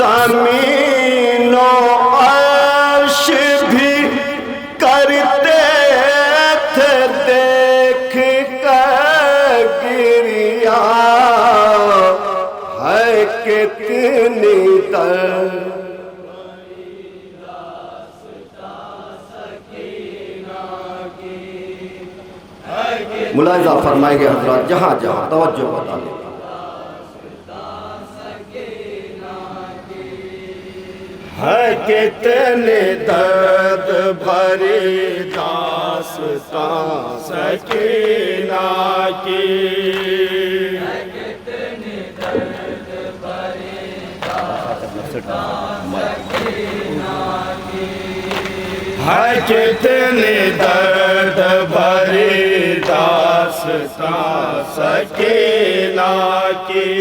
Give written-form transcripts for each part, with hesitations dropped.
زمین و عرش بھی کرتے تھے دیکھ کر گریا، ہے کتنی درد ملاحظہ فرمائیں گے حضرات، جہاں جہاں توجہ بتا لیں۔ ہے کتنے درد بھری داستان سکینہ کی، ہے کتنے درد بھری داستان سکینہ کی، ہے کتنے درد بھری داستان سکینہ کی،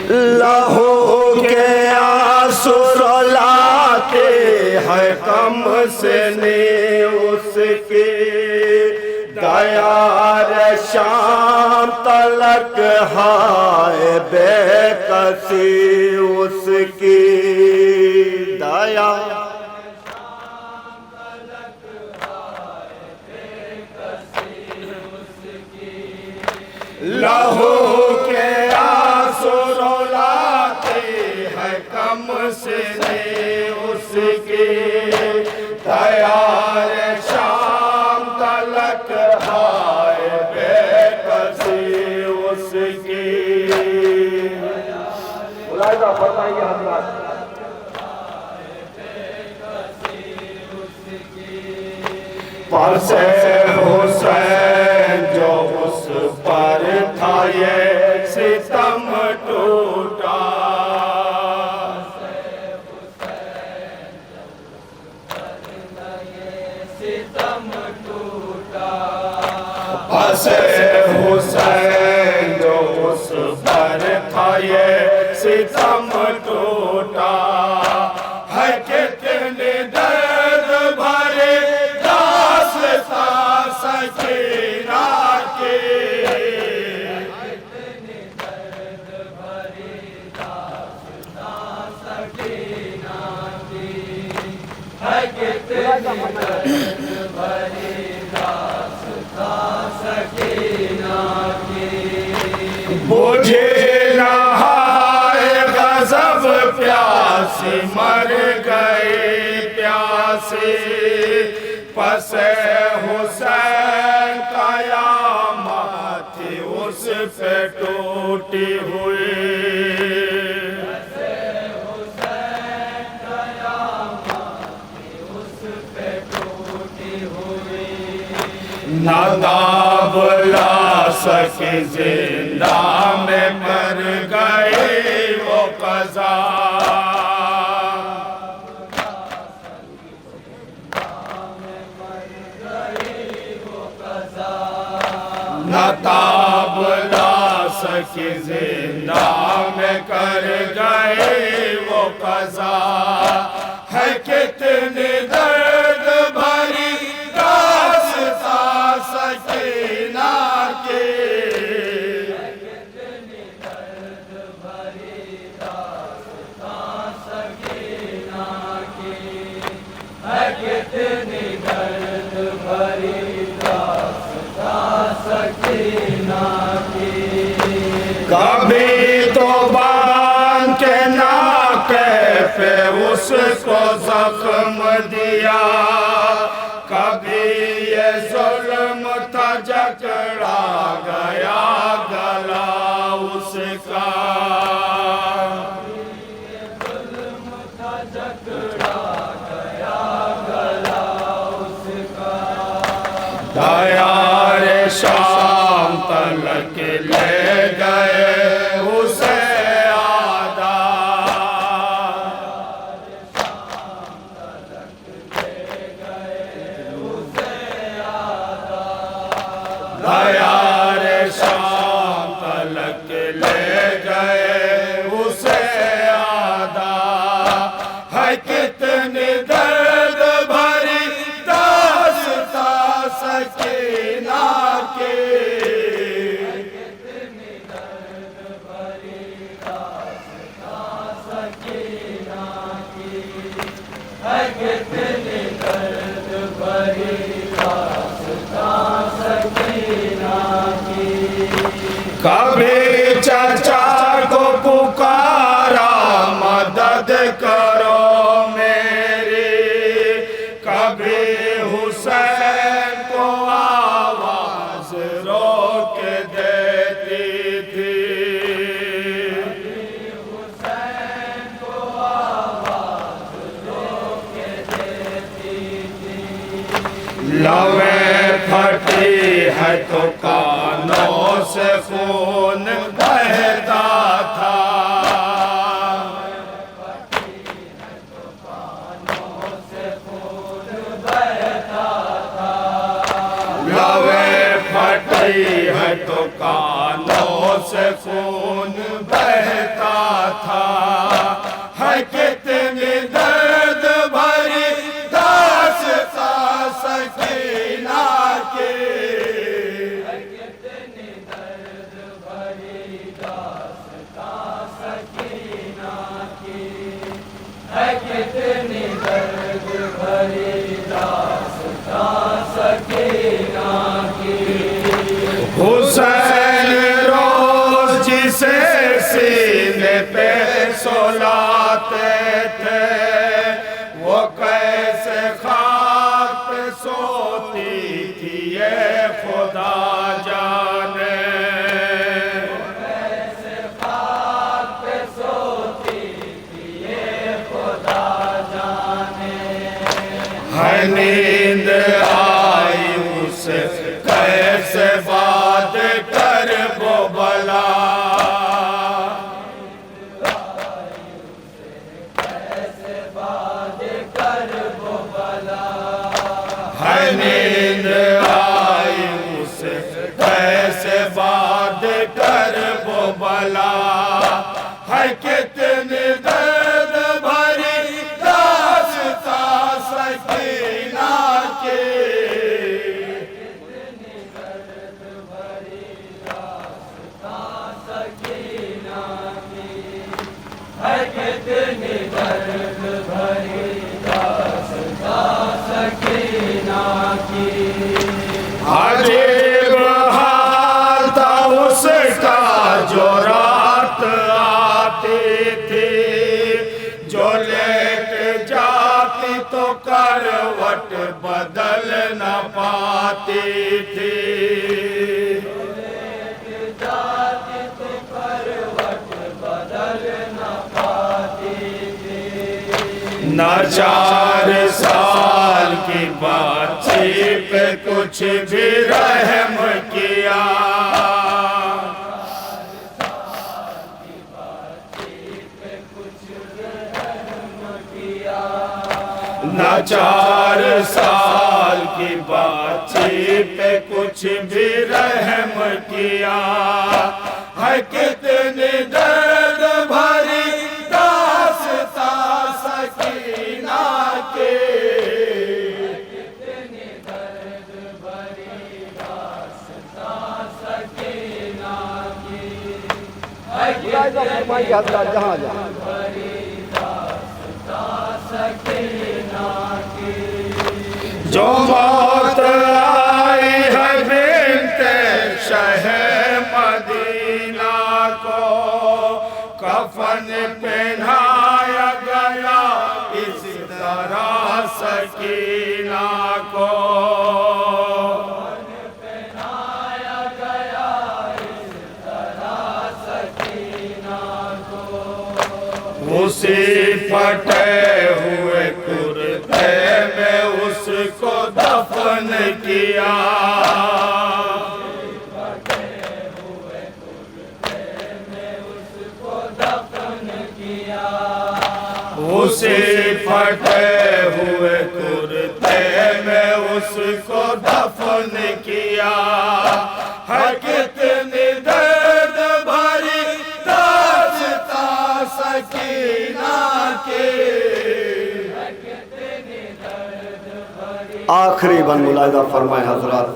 لہو کے آنسو رلاتے ہیں کم سنے اس کی، دیار شام تلک ہائے بے کسی اس کی، دیار لہو کے آنسو رلاتے ہیں کم سنے اس کی، دیار شام تلک ہائے بے کسی اس کی۔ ملاحظہ فرمائیے حضرات، پس حسین جو اس پر تھا یہ ستم ٹوٹا، پس حسین جو اس پر تھا یہ ستم ٹوٹا، ہے کتنے درد بھرے داستان سکینہ کی، بجھے نہائے غضب پیاسی مر گئے پیاسی، پس حسین قیامت تھی اس پہ ٹوٹی ہوئی، ناداب لا سکے زندہ میں مر گئے وہ قضا، ناداب لا سکے زندہ میں کر گئے وہ قضا، ہے کتنے درد بھری داستان سکینہ کی، ہے کتنے درد بھری داستان سکینہ کی، ہے کتنے درد بھری داستان سکینہ کی، کبھی تو بان کے ناکیف اس کو زخم دیا، کبھی یہ ظلم تھا جکڑا گیا گلا اس کا، ظلم تھا جکڑا گیا گلا اس کا، دیار شام تلک لے گئے اسے دیار شام تلک لے گئے اسے آدھا، ہے کتنی درد بھری داستان سکینہ کبھی چچا کو پکارا مدد کرو میری، کبھی حسین کو آواز روک دیتی تھی، حسین کو آواز روک دیتی تھی، لویں پھٹی ہے تو کانوں سے خون بہتا تھا، لویں پھٹی ہے تو کانوں سے خون بہتا تھا، ہے کتنی درد بھری داستان سکینہ کی، ہے کتنی درد بھری داستان سکینہ کی، ہے کتنی درد بھری داستان سکینہ کی۔ حسین روز جسے سینے پہ سلاتے تھے، وہ کیسے خاک پہ سوتی تھی یہ خدا جانے، وہ کیسے خاک پہ سوتی تھی یہ خدا جانے، ہے نیند آئی اسے کیسے بات کر وہ بلا، ہے نیند آئی اسے کیسے بات کر وہ بلا، ہے کتنی درد بھری داستان سکینہ کی، کتنی درد بھری داستان سکینہ کی، ہے کتنی درد بھری داستان سکینہ کی۔ عجیب حال تھا اس کا جو رات آتی تھی، جو لیٹ جاتی تو کروٹ بدل نہ پاتی تھی، جو لیٹ جاتی تو کروٹ بدل نہ پاتی تھی، نہ 4 سال کی بچی پہ کچھ بھی رحم کیا، نہ 4 سال کی بچی پہ کچھ بھی رحم کیا، ہے کتنی درد بھری داستان سکینہ کی، کتنی درد بھری داستان سکینہ کی، ہے کتنی درد بھری داستان سکینہ کی۔ جو موت آئی ہے بنت شہ مدینہ کو، کفن پہنایا گیا اس طرح سکینہ کو، کفن پہنایا گیا اس طرح سکینہ کو، اسی پھٹے ہوئے کرتے میں اس کو دفن کیا، اسی پھٹے ہوئے کرتے میں اس کو دفن کیا، ہے کتنی درد بھری داستان سکینہ کی، ہے کتنی درد بھری۔ آخری بند ملاحظہ فرمائے حضرات،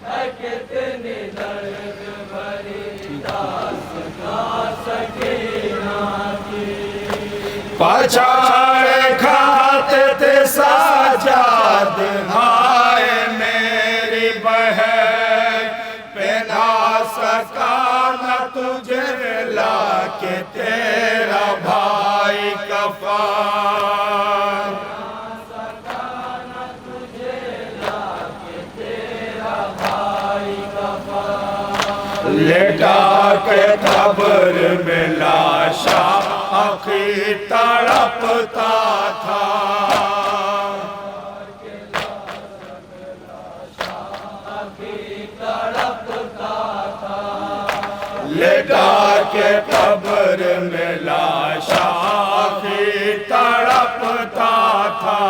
ہے کتنی درد بھری داستان سکینہ کی، پچھاڑے کھاتے تھے سجاد ہائے میری بہن، تجھے لا کے تیرا بھائی کفن، لیٹا کے قبر میں لاشا آخی تڑپتا تھا، لیٹا کے قبر میں لاشا آخی تڑپتا تھا،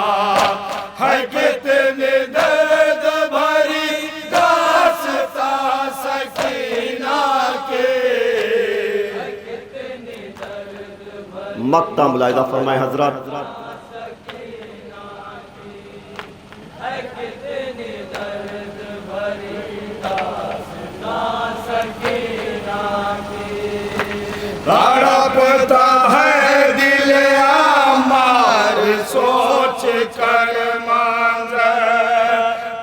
ہے کتنی درد بھری داستان سکینہ کے، مقطع ملاحظہ فرمائے حضرات۔ تڑپتا ہے دل عمار سوچ کر منظر،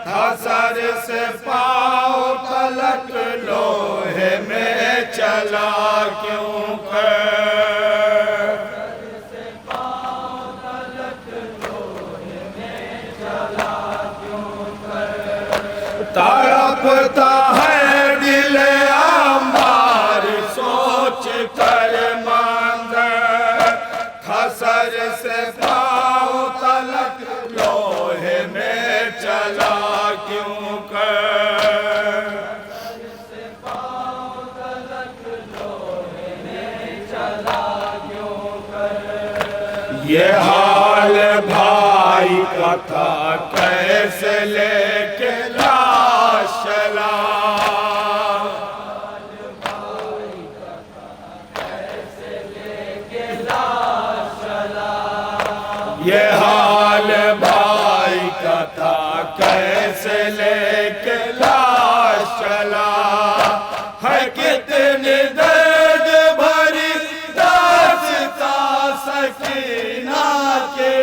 تھا سر سے پاؤں تلک لوہے میں چلا کیوں کر، تڑپتا ہے دل عمار سوچ کر منظر، تھا سر سے پاؤں تلک لوہے میں چلا کیوں کر، یہ حال بھائی کا تھا کیسے لے کے لاش چلا، یہ حال بھائی کا تھا کیسے لے کے لاش چلا، ہے کتنی درد بھری داستان سکینہ کے،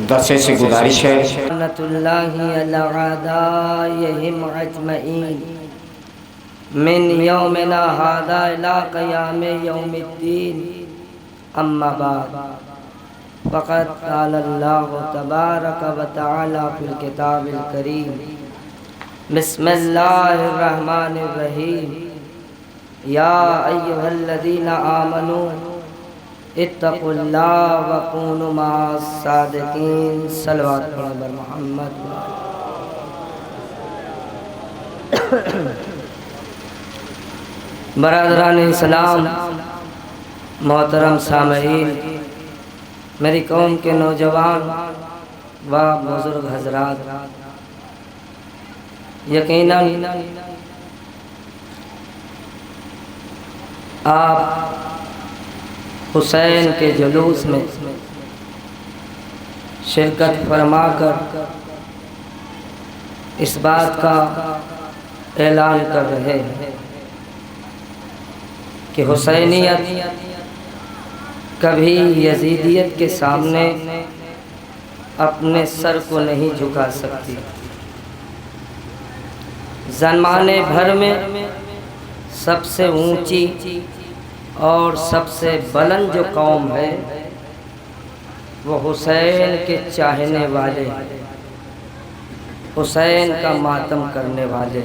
درسے سے گزارش ہے رحمت اللہ علی اعدائہم اجمعین من یومنا ھذا الی قیام یوم الدین، اما بعد فقد قال اللہ تبارک و تعالی فی الکتاب الکریم، بسم اللہ الرحمن الرحیم، یا ایھا الذین آمنوا اتقوا اللہ وکونوا مع الصادقین، صلوات پڑھیں بر محمد۔ برادران اسلام، محترم سامعین، میری قوم کے نوجوان و بزرگ حضرات، یقیناً آپ حسین کے جلوس میں شرکت فرما کر اس بات کا اعلان کر رہے ہیں کہ حسینیت کبھی یزیدیت کے سامنے اپنے سر کو نہیں جھکا سکتی۔ زمانے بھر میں سب سے اونچی اور سب سے بلند جو قوم ہے وہ حسین کے چاہنے والے، حسین کا ماتم کرنے والے۔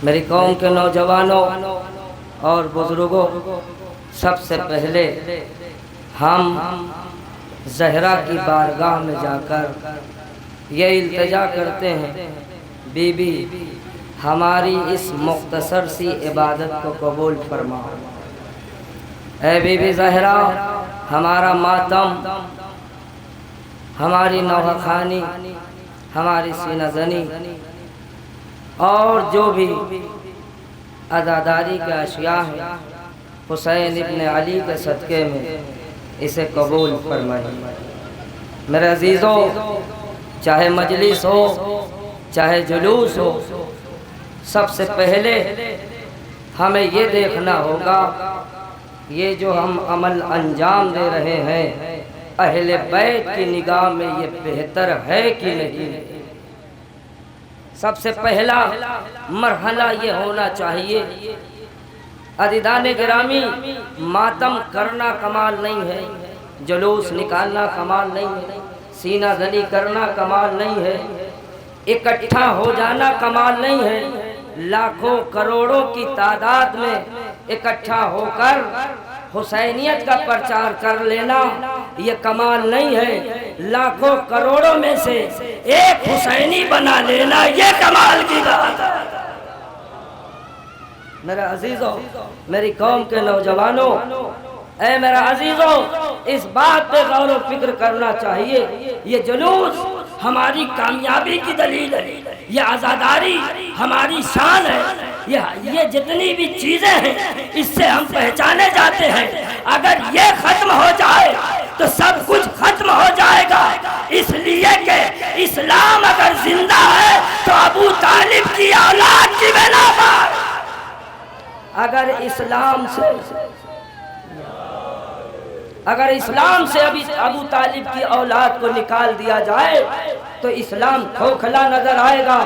میری قوم کے نوجوانوں اور بزرگوں، سب سے پہلے ہم زہرا کی بارگاہ میں جا کر یہ التجا کرتے ہیں، بی بی ہماری اس مختصر سی عبادت کو قبول فرما، اے بی بی زہرا ہمارا ماتم، ہماری نوحہ خوانی، ہماری سینہ زنی اور جو بھی عزاداری کا اشیاء ہے حسین ابن علی کے صدقے میں اسے قبول فرمائیں۔ میرے عزیزوں، چاہے مجلس ہو چاہے جلوس ہو، سب سے پہلے ہمیں یہ دیکھنا ہوگا یہ جو ہم عمل انجام دے رہے ہیں اہل بیت کی نگاہ میں یہ بہتر ہے کہ نہیں؟ سب سے پہلا مرحلہ یہ ہونا چاہیے، عزیزان گرامی، ماتم کرنا کمال نہیں ہے، جلوس نکالنا کمال نہیں ہے، سینہ زنی کرنا کمال نہیں ہے، اکٹھا ہو جانا کمال نہیں ہے، لاکھوں کروڑوں کی تعداد میں اکٹھا ہو کر حسینیت کا پرچار کر لینا یہ کمال نہیں ہے، لاکھوں کروڑوں میں سے ایک حسینی بنا لینا یہ کمال کی بات ہے۔ میرے عزیزوں، میری قوم کے نوجوانوں، اے میرا عزیزوں، اس بات پہ غور و فکر کرنا چاہیے، یہ جلوس ہماری کامیابی کی دلیل ہے، یہ عزاداری ہماری شان ہے، یہ جتنی بھی چیزیں ہیں اس سے ہم پہچانے جاتے ہیں، اگر یہ ختم ہو جائے تو سب کچھ ختم ہو جائے گا، اس لیے کہ اسلام اگر زندہ ہے تو ابو طالب کی اولاد کی بنا پر اگر اسلام سے ابھی ابو طالب کی اولاد کو نکال دیا جائے تو اسلام کھوکھلا نظر آئے گا،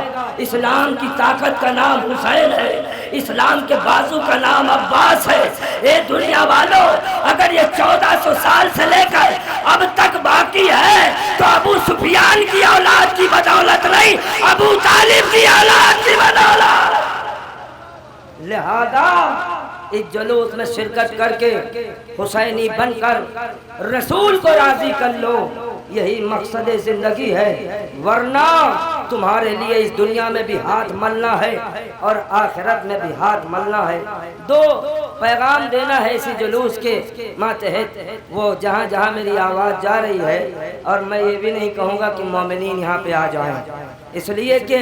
اسلام کی طاقت کا نام حسین ہے، اسلام کے بازو کا نام عباس ہے۔ اے دنیا والوں، اگر یہ 1400 سال سے لے کر اب تک باقی ہے تو ابو سفیان کی اولاد کی بدولت نہیں، ابو طالب کی اولاد کی بدولت۔ لہذا اس جلوس میں شرکت کر کے حسینی بن کر رسول کو راضی کر لو، یہی مقصد زندگی ہے، ورنہ تمہارے لیے اس دنیا میں بھی ہاتھ ملنا ہے اور آخرت میں بھی ہاتھ ملنا ہے۔ دو پیغام دینا ہے اسی جلوس کے ماتحت، وہ جہاں جہاں میری آواز جا رہی ہے، اور میں یہ بھی نہیں کہوں گا کہ مومنین یہاں پہ آ جائیں، اس لیے کہ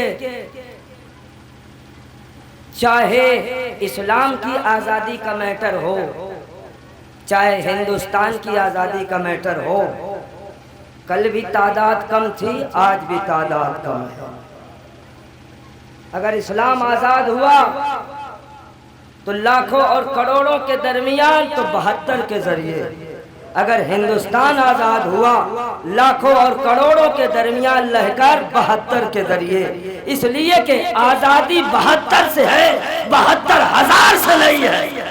چاہے اسلام کی آزادی کا میٹر ہو، چاہے ہندوستان کی آزادی کا میٹر ہو، کل بھی تعداد کم تھی، آج بھی تعداد کم ہے۔ اگر اسلام آزاد ہوا تو لاکھوں اور کروڑوں کے درمیان تو 72 کے ذریعے، اگر ہندوستان آزاد ہوا لاکھوں اور کروڑوں کے درمیان لہ کر 72 کے ذریعے، اس لیے کہ آزادی 72 سے ہے، 72,000 سے نہیں ہے،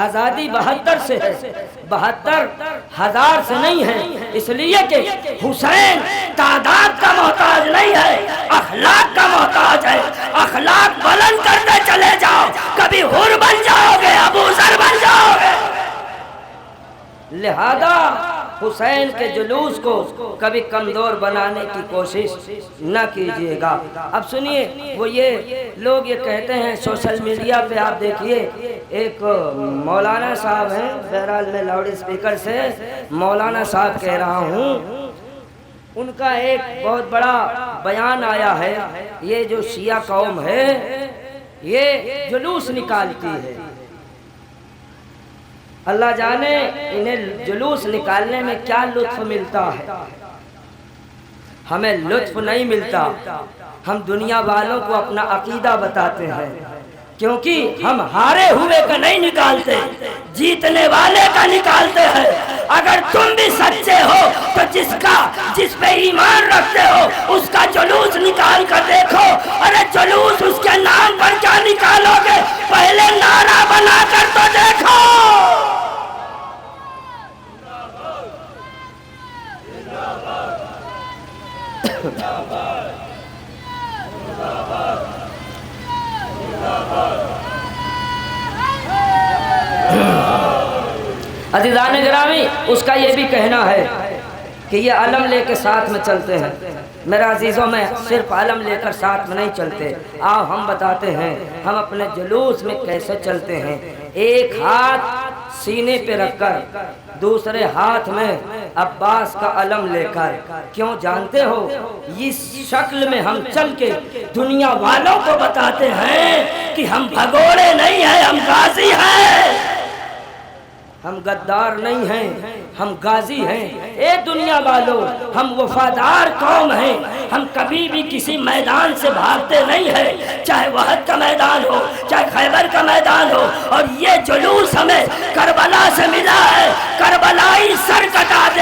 آزادی 72 سے ہے، 72,000 سے نہیں ہے، اس لیے کہ حسین تعداد کا محتاج نہیں ہے، اخلاق کا محتاج ہے، اخلاق بلند کرتے چلے جاؤ، کبھی حر بن جاؤ گے، ابو ذر بن جاؤ گے۔ لہذا حسین کے جلوس کو کبھی کمزور بنانے کی کوشش نہ کیجیے گا۔ اب سنیے، وہ یہ لوگ یہ کہتے ہیں سوشل میڈیا پہ، آپ دیکھیے ایک مولانا صاحب ہیں، بہرحال میں لاؤڈ اسپیکر سے مولانا صاحب کہہ رہا ہوں، ان کا ایک بہت بڑا بیان آیا ہے، یہ جو شیعہ قوم ہے یہ جلوس نکالتی ہے، اللہ جانے انہیں جلوس نکالنے میں کیا لطف ملتا ہے، ہمیں لطف نہیں ملتا، ہم دنیا والوں کو اپنا عقیدہ بتاتے ہیں، کیونکہ ہم ہارے ہوئے کا نہیں نکالتے، جیتنے والے کا نکالتے ہیں۔ اگر تم بھی سچے ہو تو جس پہ ایمان رکھتے ہو اس کا جلوس نکال کر دیکھو، ارے جلوس اس کے نام پر کیا نکالو گے، پہلے نعرہ بنا کر تو دیکھو۔ عزیزان گرامی، اس کا یہ بھی کہنا ہے کہ یہ علم لے کے ساتھ میں چلتے ہیں۔ میرا عزیزوں، میں صرف علم لے کر ساتھ میں نہیں چلتے، آؤ ہم بتاتے ہیں ہم اپنے جلوس میں کیسے چلتے ہیں۔ ایک ہاتھ سینے پہ رکھ کر، دوسرے ہاتھ میں عباس کا علم لے کر، کیوں جانتے ہو، اس شکل میں ہم چل کے دنیا والوں کو بتاتے ہیں کہ ہم بھگوڑے نہیں ہیں، ہم غازی ہیں، ہم غدار نہیں ہیں، ہم غازی ہیں۔ اے دنیا والوں، ہم وفادار قوم ہیں، ہم کبھی بھی کسی میدان سے بھاگتے نہیں ہیں، چاہے وحد کا میدان ہو، چاہے خیبر کا میدان ہو، اور یہ جلوس ہمیں کربلا سے ملا ہے، کربلائی سر کٹا دے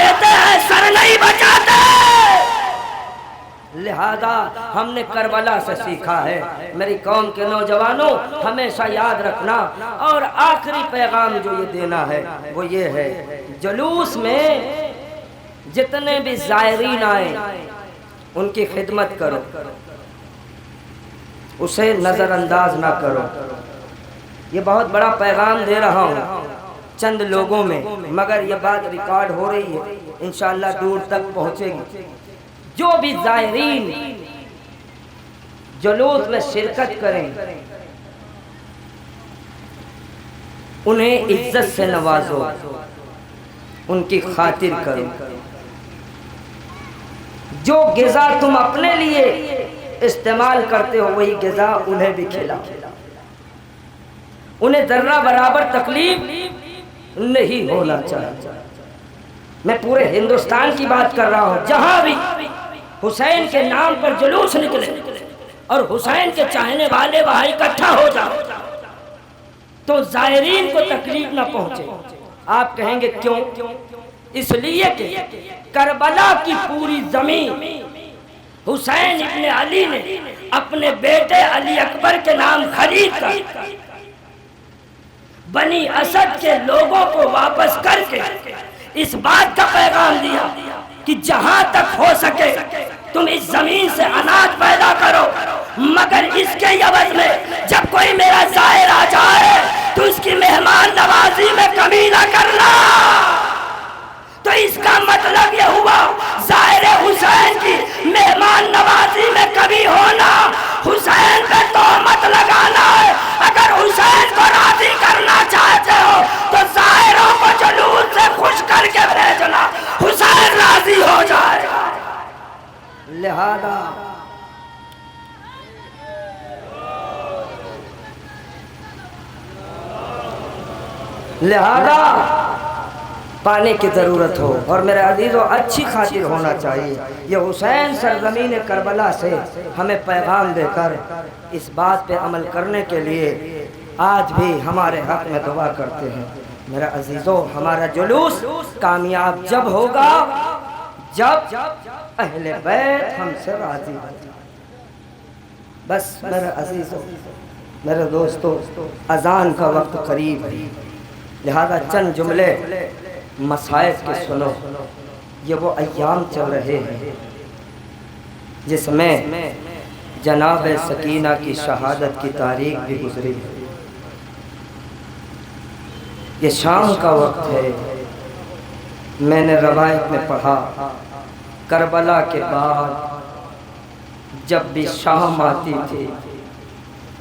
ہم نے کربلا سے سیکھا ہے۔ میری قوم کے نوجوانوں ہمیشہ یاد رکھنا، اور آخری پیغام جو یہ دینا ہے وہ یہ ہے، جلوس میں جتنے بھی زائرین آئیں ان کی خدمت کرو، اسے نظر انداز نہ کرو۔ یہ بہت بڑا پیغام دے رہا ہوں چند لوگوں میں، مگر یہ بات ریکارڈ ہو رہی ہے، انشاءاللہ دور تک پہنچے گی۔ جو بھی زائرین جلوس میں شرکت کریں انہیں عزت سے نوازو، ان کی خاطر کرو۔ جو غذا تم اپنے لیے استعمال کرتے ہو وہی غذا انہیں بھی کھلاؤ، انہیں ذرہ برابر تکلیف نہیں ہونا چاہیے۔ میں پورے ہندوستان کی بات کر رہا ہوں، جہاں بھی حسین کے نام پر جلوس نکلے اور حسین کے چاہنے والے وہاں اکٹھا ہو جاؤ تو زائرین کو تکلیف نہ پہنچے۔ آپ کہیں گے کیوں؟ اس لیے کہ کربلا کی پوری زمین حسین ابن علی نے اپنے بیٹے علی اکبر کے نام خرید کر بنی اسد کے لوگوں کو واپس کر کے اس بات کا پیغام دیا کہ جہاں تک ہو سکے تم اس زمین سے اناج پیدا کرو، مگر اس کے عوض میں جب کوئی میرا زائر آ جائے تو اس کی مہمان نوازی میں کمی نہ کرنا۔ تو اس کا مطلب یہ ہوا زائر حسین کی مہمان نوازی میں کمی ہونا، حسین پہ تہمت لگانا ہے۔ اگر حسین کو راضی کرنا چاہتے ہو تو زائروں کو جلوس سے خوش کر کے بھیجنا، حسین راضی ہو جائے گا۔ لہذا پانے کی ضرورت ہو، اور میرے عزیزوں اچھی خاطر ہونا چاہیے۔ یہ حسین سرزمین کربلا سے ہمیں پیغام دے کر اس بات پہ عمل کرنے کے لیے آج بھی ہمارے حق میں دعا کرتے ہیں۔ میرے عزیزوں ہمارا جلوس کامیاب جب ہوگا جب اہل بیت ہم سے راضی ہو۔ بس میرے عزیزوں، میرے دوستو، اذان کا وقت قریب ہے، لہذا چند جملے مصائب کے سنو۔ یہ وہ ایام چل رہے ہیں جس میں جناب سکینہ کی شہادت کی تاریخ بھی گزری ہے۔ یہ شام کا وقت ہے۔ میں نے روایت میں پڑھا کربلا کے بعد جب بھی شام آتی تھی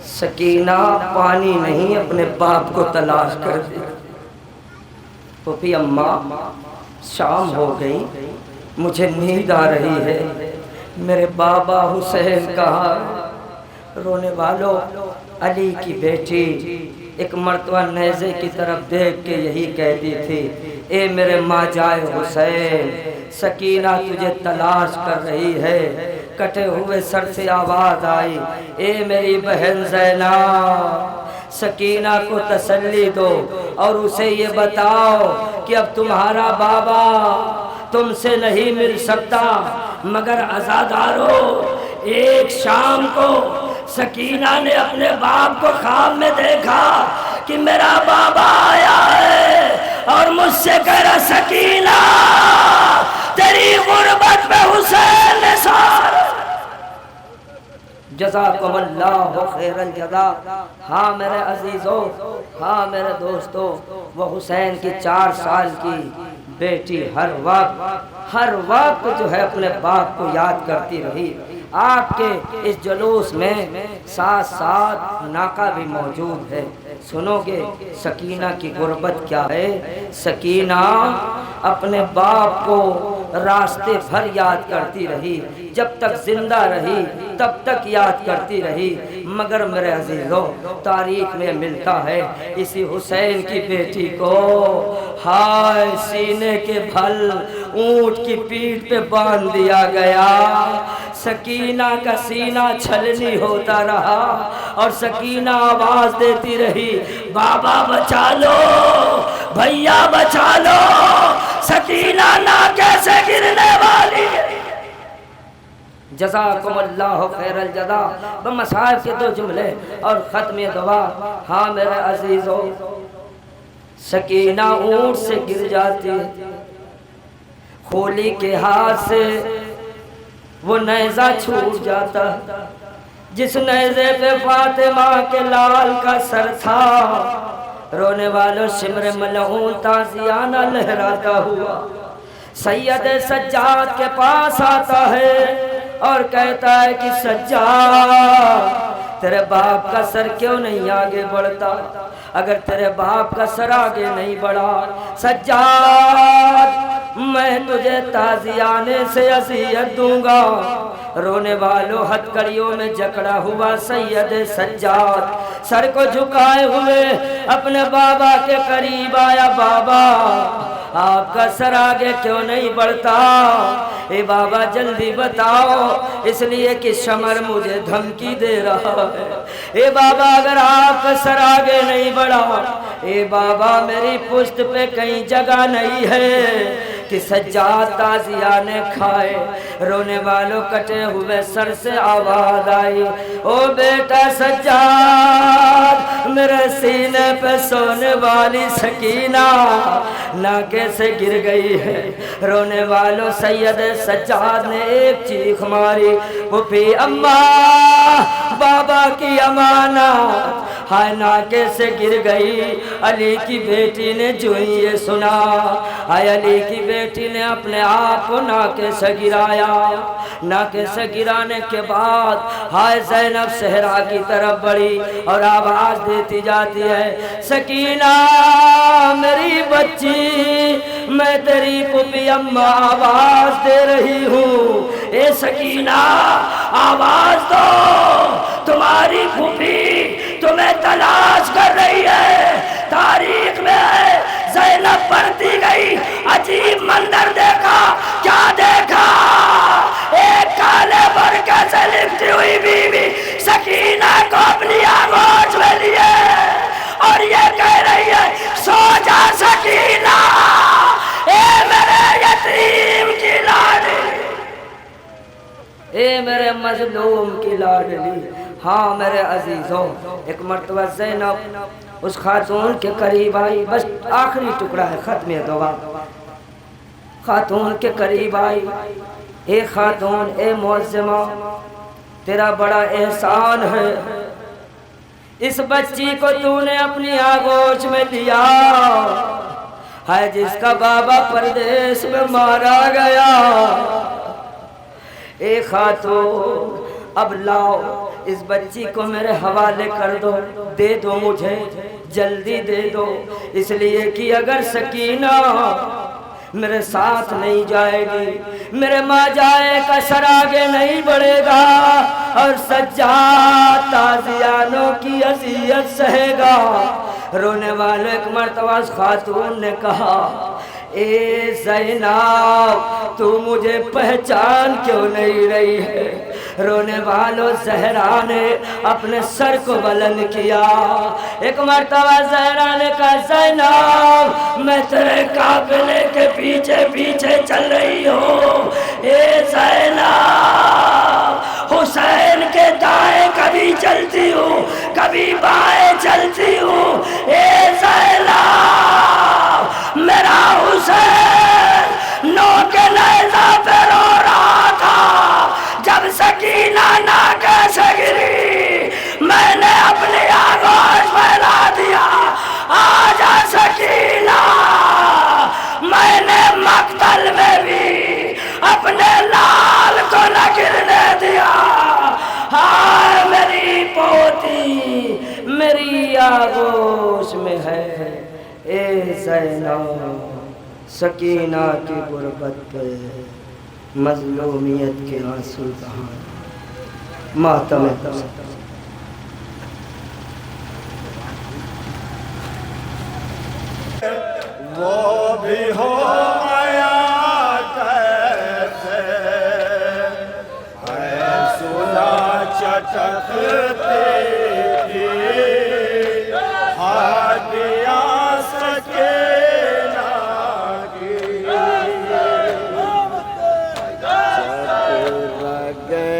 سکینہ پانی نہیں اپنے باپ کو تلاش کرتی۔ پھوپھی اماں شام ہو گئی، مجھے نیند آ رہی ہے، میرے بابا حسین کہاں؟ رونے والوں، علی کی بیٹی ایک مرتبہ نیزے کی طرف دیکھ کے یہی کہتی تھی، اے میرے ماں جائے حسین، سکینہ تجھے تلاش کر رہی ہے۔ کٹے ہوئے سر سے آواز آئی، اے میری بہن زینب، سکینہ کو تسلی دو اور اسے یہ بتاؤ کہ اب تمہارا بابا تم سے نہیں مل سکتا، مگر عزادارو ایک شام کو سکینہ نے اپنے باپ کو خواب میں دیکھا کہ میرا بابا آیا ہے اور مجھ سے کہہ رہا سکینہ تیری غربت پہ حسین نے سار۔ جزاکم اللہ خیر الجزا۔ ہاں میرے عزیزوں، ہاں میرے دوستوں، وہ حسین کی 4 سال کی بیٹی ہر وقت جو ہے اپنے باپ کو یاد کرتی رہی۔ آپ کے اس جلوس میں ساتھ ساتھ ناکہ بھی موجود ہے۔ سنو گے سکینہ کی غربت کیا ہے؟ سکینہ اپنے باپ کو راستے بھر یاد کرتی رہی، جب تک زندہ رہی تب تک یاد کرتی رہی، مگر میرے عزیزوں تاریخ میں ملتا ہے اسی حسین کی بیٹی کو ہائے سینے کے پھل اونٹ کی پیٹھ پہ باندھ دیا گیا۔ سکینہ کا سینہ چھلنی ہوتا رہا اور سکینہ آواز دیتی رہی، بابا بچا لو، بھیا بچا لو، سکینہ نہ کیسے گرنے والی۔ جزاکم اللہ خیر الجزا بمصائب کے 2 جملے اور ختم دعا. ہاں میرے عزیزو، سکینہ اونٹ سے گر جاتی ہے، کھولی کے ہاتھ سے وہ نیزہ چھوٹ جاتا ہے، جس نیزے پہ فاطمہ کے لال کا سر تھا. رونے والوں شمر ملعون تازیانہ لہراتا ہوا سید سجاد کے پاس آتا ہے اور کہتا ہے کہ سجاد، تیرے باپ کا سر کیوں نہیں آگے بڑھتا؟ اگر تیرے باپ کا سر آگے نہیں بڑھا سجاد، میں تجھے تازیانے سے اذیت دوں گا. رونے والوں ہتھکڑیوں میں جکڑا ہوا سید سجاد سر کو جھکائے ہوئے اپنے بابا کے قریب آیا. بابا، آپ کا سر آگے کیوں نہیں بڑھتا؟ اے بابا جلدی بتاؤ، اس لیے کہ شمر مجھے دھمکی دے رہا ہے. اے بابا اگر آپ کا سر آگے نہیں بڑھا، اے بابا میری پشت پہ کہیں جگہ نہیں ہے کہ سجاد تازیانے کھائے. رونے والوں کٹے ہوئے سر سے آواز آئی، او بیٹا سجاد، میرے سینے پہ سونے والی سکینہ ناکے سے گر گئی ہے. رونے والوں سید سجاد نے ایک چیخ ماری، پھوپھی اماں، بابا کی امانت ہائے ناکے سے گر گئی. علی کی بیٹی نے جو یہ سنا، ہائے علی کی بیٹی نے اپنے آپ کو ناکے سے گرایا. ناکے سے گرانے کے بعد ہائے زینب صحرا کی طرف بڑھی اور آواز دیتی جاتی ہے، سکینہ میری بچی، میں تیری پھوپھی اماں آواز دے رہی ہوں. اے سکینہ آواز دو، تمہاری پھوپھی تمہیں تلاش کر رہی ہے. تاریخ میں ہے زینب پڑھتی گئی، عجیب منظر دیکھا. کیا دیکھا؟ ایک کالے برقع سے لپٹی ہوئی بیوی سکینہ کو اپنی آغوش میں لیے اور یہ کہہ رہی ہے، سو جا سکینہ، اے میرے یتیم کی لاڈلی، اے میرے مظلوم کی لاڈلی. ہاں میرے عزیزوں، ایک مرتبہ زینب اس خاتون کے قریب آئی. بس آخری ٹکڑا ہے ختم دعا. خاتون کے قریب آئی، اے خاتون، اے معظمہ، تیرا بڑا احسان ہے، اس بچی کو تو نے اپنی آغوش میں دیا ہے جس کا بابا پردیس میں مارا گیا. اے خاتون، اب لاؤ اس بچی کو میرے حوالے کر دو، دے دو مجھے، جلدی دے دو، اس لیے کہ اگر سکینہ میرے ساتھ نہیں جائے گی، میرے ماں جائے کا سر آگے نہیں بڑھے گا اور سجاد تازیانوں کی اذیت سہے گا. رونے والے ایک مرتبہ اس خاتون نے کہا، اے زینب تو مجھے پہچان کیوں نہیں رہی ہے؟ رونے والوں زہرا نے اپنے سر کو بلند کیا. ایک مرتبہ زہرا نے کہا، زینب میں تیرے قافلے کے پیچھے پیچھے چل رہی ہوں. اے زینب، حسین کے دائیں کبھی چلتی ہوں کبھی بائیں چلتی ہوں. اے زینب، میرا حسین نو کے نیزہ پہ رو رہا تھا جب سکینہ ناکے سے گری، میں نے اپنی آغوش پھیلا دیا، آجا سکینہ. میں نے مقتل میں بھی اپنے لال کو نہ گرنے دیا. ہائے میری پوتی میری آغوش میں ہے. اے زینب، سکینہ کی غربت پہ مظلومیت کے آنسو کہاں، ماتم وہ بھی ہو گیا کیسے اے سنا چٹکتی تھی ہادیاں سکینہ کی. لگے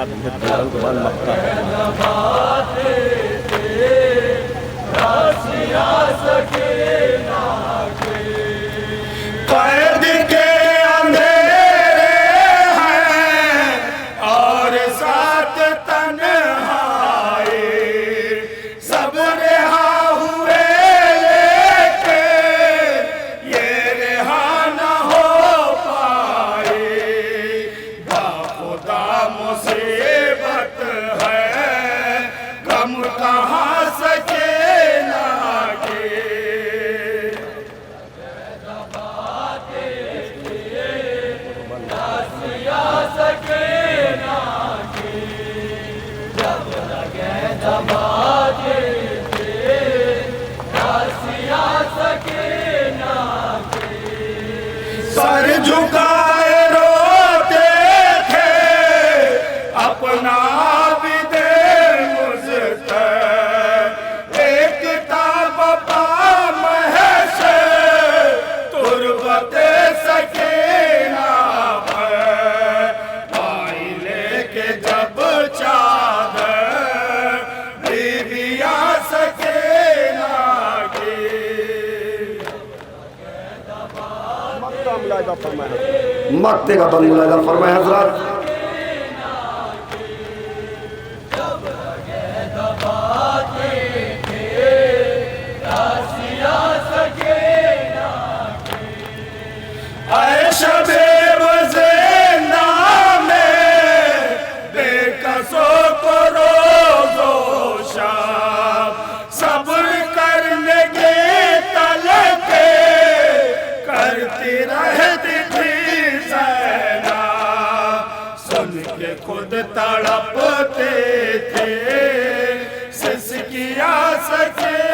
بعد کے بعد مکہ قید کے اندھیرے ہیں اور ساتھ تنہائی، سب رہا ہوئے لیکن یہ رہا نہ ہو پائے، با خدا مصیبت ہے غم کہاں سکے سر جھکائے روتے تھے اپنا عابد مزتر، ایک تاب پا محش تربت سکینہ پر، آئی لے کے جب چادر بیویاں سکینہ کی، مکے کا بند ملاحظہ فرمائے حضرات۔ اے شب وزندہ میں بے کسوں کو روز و شب صبر کرنے کے تلقے کرتی رہتی تھی زینب، سن کے خود تڑپتے تھے سسکیاں سکے